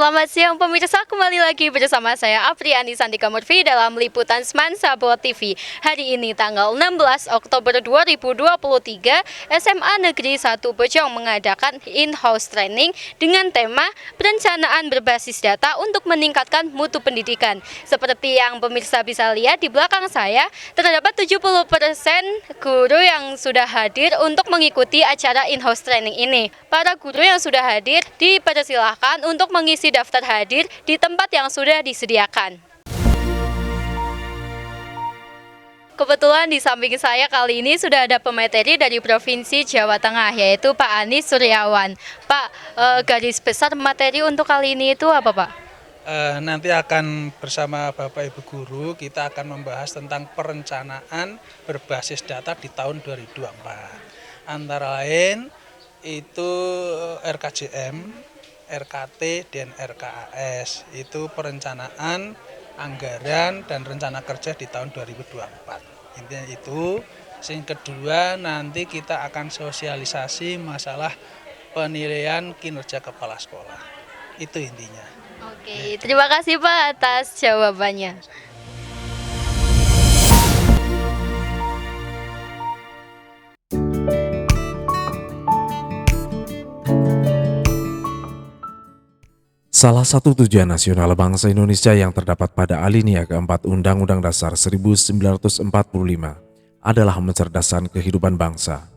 Selamat siang pemirsa, kembali lagi bersama saya Apriani Santika Murfi dalam liputan Semansa Bot TV. Hari ini tanggal 16 Oktober 2023, SMA Negeri 1 Bojong mengadakan in-house training dengan tema perencanaan berbasis data untuk meningkatkan mutu pendidikan. Seperti yang pemirsa bisa lihat di belakang saya, terdapat 70% guru yang sudah hadir untuk mengikuti acara in-house training ini. Para guru yang sudah hadir dipersilahkan untuk mengisi daftar hadir di tempat yang sudah disediakan. Kebetulan di samping saya kali ini sudah ada pemateri dari Provinsi Jawa Tengah, yaitu Pak Anies Suryawan. Pak, garis besar materi untuk kali ini itu apa, Pak? Nanti akan bersama Bapak Ibu Guru kita akan membahas tentang perencanaan berbasis data di tahun 2024. Antara lain itu RKJM, RKT, dan RKAS. Itu perencanaan anggaran dan rencana kerja di tahun 2024. Intinya itu. Yang kedua, nanti kita akan sosialisasi masalah penilaian kinerja kepala sekolah. Itu intinya. Oke, terima kasih Pak atas jawabannya. Salah satu tujuan nasional bangsa Indonesia yang terdapat pada alinea keempat Undang-Undang Dasar 1945 adalah mencerdaskan kehidupan bangsa.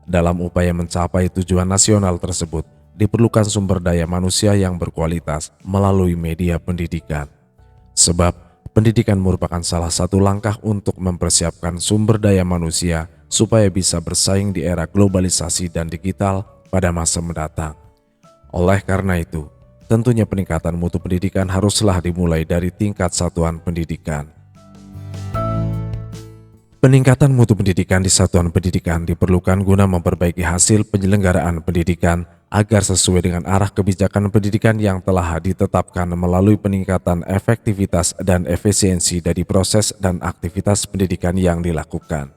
Dalam upaya mencapai tujuan nasional tersebut, diperlukan sumber daya manusia yang berkualitas melalui media pendidikan. Sebab, pendidikan merupakan salah satu langkah untuk mempersiapkan sumber daya manusia supaya bisa bersaing di era globalisasi dan digital pada masa mendatang. Oleh karena itu, tentunya peningkatan mutu pendidikan haruslah dimulai dari tingkat satuan pendidikan. Peningkatan mutu pendidikan di satuan pendidikan diperlukan guna memperbaiki hasil penyelenggaraan pendidikan agar sesuai dengan arah kebijakan pendidikan yang telah ditetapkan melalui peningkatan efektivitas dan efisiensi dari proses dan aktivitas pendidikan yang dilakukan.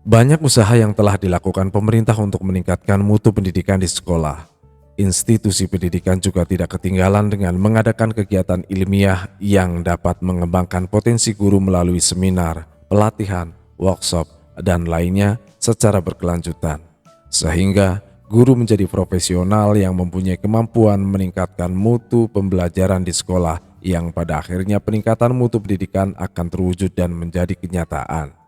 Banyak usaha yang telah dilakukan pemerintah untuk meningkatkan mutu pendidikan di sekolah. Institusi pendidikan juga tidak ketinggalan dengan mengadakan kegiatan ilmiah yang dapat mengembangkan potensi guru melalui seminar, pelatihan, workshop, dan lainnya secara berkelanjutan. Sehingga guru menjadi profesional yang mempunyai kemampuan meningkatkan mutu pembelajaran di sekolah yang pada akhirnya peningkatan mutu pendidikan akan terwujud dan menjadi kenyataan.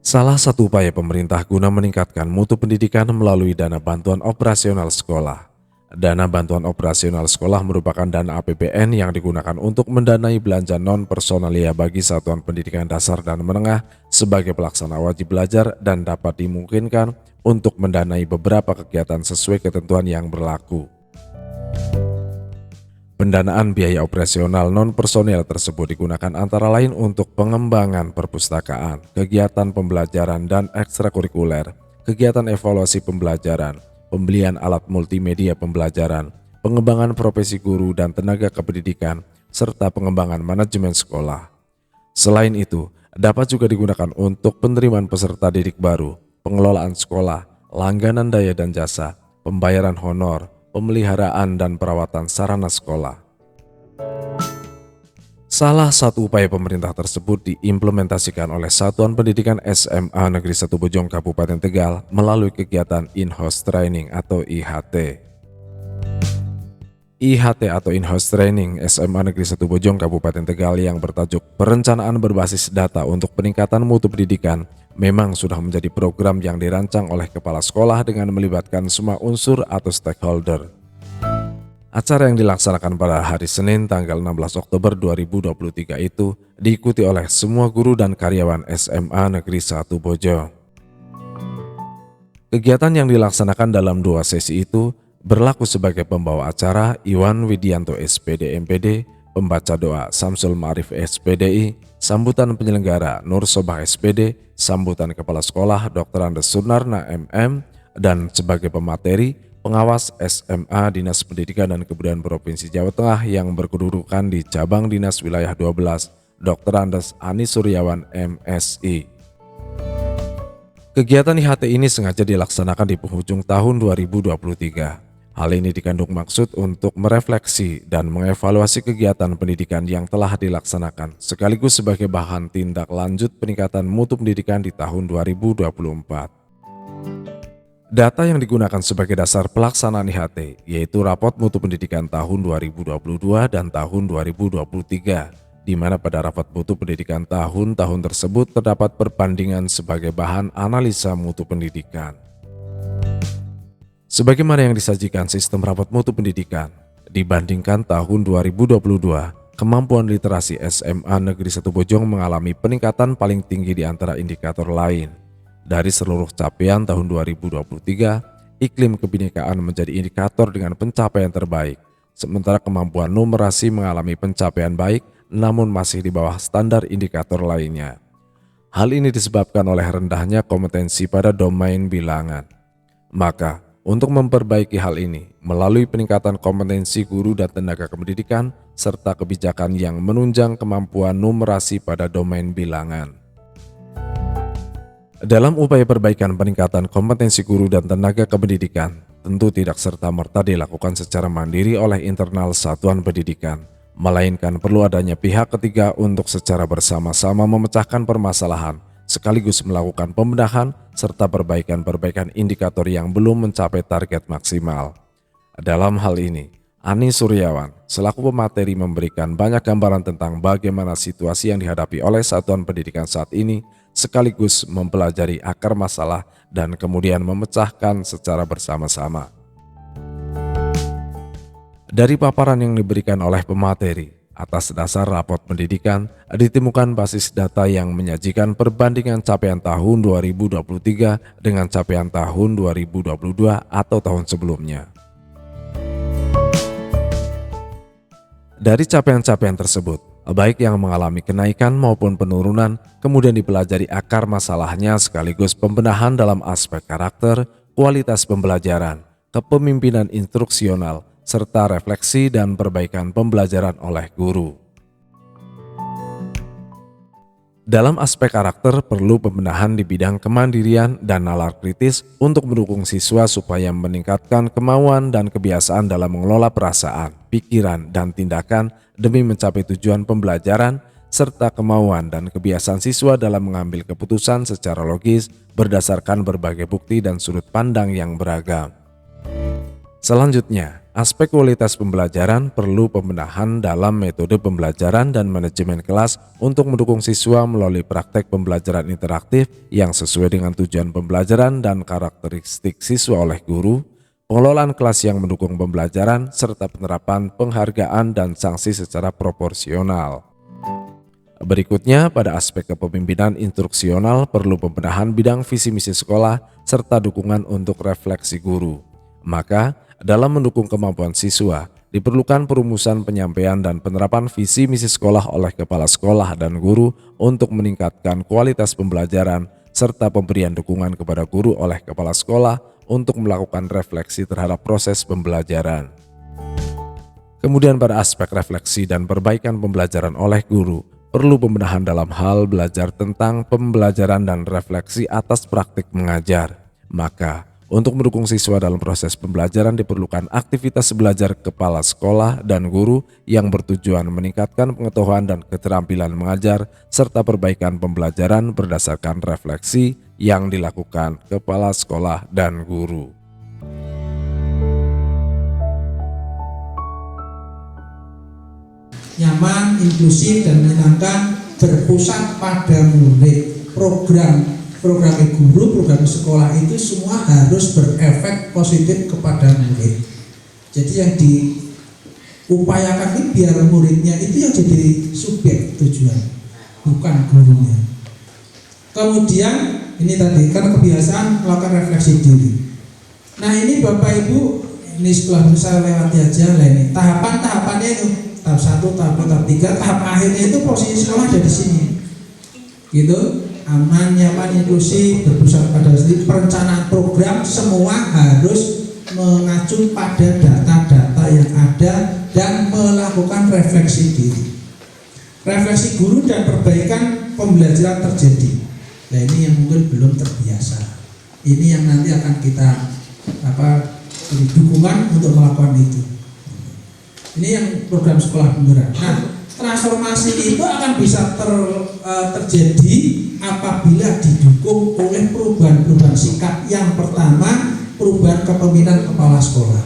Salah satu upaya pemerintah guna meningkatkan mutu pendidikan melalui dana bantuan operasional sekolah. Dana bantuan operasional sekolah merupakan dana APBN yang digunakan untuk mendanai belanja non-personalia bagi satuan pendidikan dasar dan menengah sebagai pelaksana wajib belajar dan dapat dimungkinkan untuk mendanai beberapa kegiatan sesuai ketentuan yang berlaku. Pendanaan biaya operasional non-personel tersebut digunakan antara lain untuk pengembangan perpustakaan, kegiatan pembelajaran dan ekstrakurikuler, kegiatan evaluasi pembelajaran, pembelian alat multimedia pembelajaran, pengembangan profesi guru dan tenaga kependidikan, serta pengembangan manajemen sekolah. Selain itu, dapat juga digunakan untuk penerimaan peserta didik baru, pengelolaan sekolah, langganan daya dan jasa, pembayaran honor, pemeliharaan dan perawatan sarana sekolah. Salah satu upaya pemerintah tersebut diimplementasikan oleh Satuan Pendidikan SMA Negeri 1 Bojong Kabupaten Tegal melalui kegiatan in-house training atau IHT. IHT atau in-house training SMA Negeri 1 Bojong Kabupaten Tegal yang bertajuk Perencanaan Berbasis Data untuk Peningkatan Mutu Pendidikan memang sudah menjadi program yang dirancang oleh kepala sekolah dengan melibatkan semua unsur atau stakeholder. Acara yang dilaksanakan pada hari Senin tanggal 16 Oktober 2023 itu diikuti oleh semua guru dan karyawan SMA Negeri 1 Bojong. Kegiatan yang dilaksanakan dalam 2 sesi itu berlaku sebagai pembawa acara Iwan Widianto SPD MPD, pembaca doa Samsul Ma'arif SPDI, sambutan penyelenggara Nur Sobah SPD, sambutan kepala sekolah Dr. Andes Sunarna MM, dan sebagai pemateri pengawas SMA Dinas Pendidikan dan Kebudayaan Provinsi Jawa Tengah yang berkedudukan di Cabang Dinas Wilayah 12, Dr. Andes Anies Suryawan MSI. Kegiatan IHT ini sengaja dilaksanakan di penghujung tahun 2023 Hal ini dikandung maksud untuk merefleksi dan mengevaluasi kegiatan pendidikan yang telah dilaksanakan, sekaligus sebagai bahan tindak lanjut peningkatan mutu pendidikan di tahun 2024. Data yang digunakan sebagai dasar pelaksanaan IHT yaitu rapot mutu pendidikan tahun 2022 dan tahun 2023, di mana pada rapot mutu pendidikan tahun-tahun tersebut terdapat perbandingan sebagai bahan analisa mutu pendidikan. Sebagaimana yang disajikan sistem rapot mutu pendidikan, dibandingkan tahun 2022, kemampuan literasi SMA Negeri 1 Bojong mengalami peningkatan paling tinggi di antara indikator lain. Dari seluruh capaian tahun 2023, iklim kebinekaan menjadi indikator dengan pencapaian terbaik, sementara kemampuan numerasi mengalami pencapaian baik namun masih di bawah standar indikator lainnya. Hal ini disebabkan oleh rendahnya kompetensi pada domain bilangan. Maka, untuk memperbaiki hal ini, melalui peningkatan kompetensi guru dan tenaga kependidikan, serta kebijakan yang menunjang kemampuan numerasi pada domain bilangan. Dalam upaya perbaikan peningkatan kompetensi guru dan tenaga kependidikan, tentu tidak serta-merta dilakukan secara mandiri oleh internal satuan pendidikan, melainkan perlu adanya pihak ketiga untuk secara bersama-sama memecahkan permasalahan, sekaligus melakukan pembenahan serta perbaikan-perbaikan indikator yang belum mencapai target maksimal. Dalam hal ini, Ani Suryawan selaku pemateri memberikan banyak gambaran tentang bagaimana situasi yang dihadapi oleh satuan pendidikan saat ini, sekaligus mempelajari akar masalah dan kemudian memecahkan secara bersama-sama. Dari paparan yang diberikan oleh pemateri, atas dasar rapot pendidikan, ditemukan basis data yang menyajikan perbandingan capaian tahun 2023 dengan capaian tahun 2022 atau tahun sebelumnya. Dari capaian-capaian tersebut, baik yang mengalami kenaikan maupun penurunan, kemudian dipelajari akar masalahnya sekaligus pembenahan dalam aspek karakter, kualitas pembelajaran, kepemimpinan instruksional, serta refleksi dan perbaikan pembelajaran oleh guru. Dalam aspek karakter perlu pembenahan di bidang kemandirian dan nalar kritis untuk mendukung siswa supaya meningkatkan kemauan dan kebiasaan dalam mengelola perasaan, pikiran, dan tindakan demi mencapai tujuan pembelajaran, serta kemauan dan kebiasaan siswa dalam mengambil keputusan secara logis berdasarkan berbagai bukti dan sudut pandang yang beragam. Selanjutnya, aspek kualitas pembelajaran perlu pembenahan dalam metode pembelajaran dan manajemen kelas untuk mendukung siswa melalui praktek pembelajaran interaktif yang sesuai dengan tujuan pembelajaran dan karakteristik siswa oleh guru, pengelolaan kelas yang mendukung pembelajaran, serta penerapan penghargaan dan sanksi secara proporsional. Berikutnya, pada aspek kepemimpinan instruksional perlu pembenahan bidang visi misi sekolah serta dukungan untuk refleksi guru. Maka, dalam mendukung kemampuan siswa, diperlukan perumusan penyampaian dan penerapan visi misi sekolah oleh kepala sekolah dan guru untuk meningkatkan kualitas pembelajaran, serta pemberian dukungan kepada guru oleh kepala sekolah untuk melakukan refleksi terhadap proses pembelajaran. Kemudian pada aspek refleksi dan perbaikan pembelajaran oleh guru, perlu pembenahan dalam hal belajar tentang pembelajaran dan refleksi atas praktik mengajar. Maka, untuk mendukung siswa dalam proses pembelajaran diperlukan aktivitas belajar kepala sekolah dan guru yang bertujuan meningkatkan pengetahuan dan keterampilan mengajar serta perbaikan pembelajaran berdasarkan refleksi yang dilakukan kepala sekolah dan guru. Nyaman, inklusif, dan menyenangkan, berpusat pada murid. Program guru, program sekolah itu semua harus berefek positif kepada murid. Jadi yang diupayakan ini biar muridnya itu yang jadi subjek tujuan, bukan gurunya. Kemudian ini tadi kan kebiasaan melakukan refleksi diri. Nah ini Bapak Ibu, ini setelah bisa lewati aja lah ini. Tahapan-tahapannya itu tahap 1, tahap 2, tahap 3, tahap akhirnya itu posisi sekolah ada di sini. Gitu. Aman, nyaman, inklusif, berpusat pada perencanaan program semua harus mengacu pada data-data yang ada dan melakukan refleksi diri. Refleksi guru dan perbaikan pembelajaran terjadi. Nah ini yang mungkin belum terbiasa. Ini yang nanti akan kita Jadi dukungan untuk melakukan itu. Ini yang program sekolah penggerak. Nah, transformasi itu akan bisa terjadi apabila didukung oleh perubahan-perubahan sikap. Yang pertama, perubahan kepemimpinan kepala sekolah.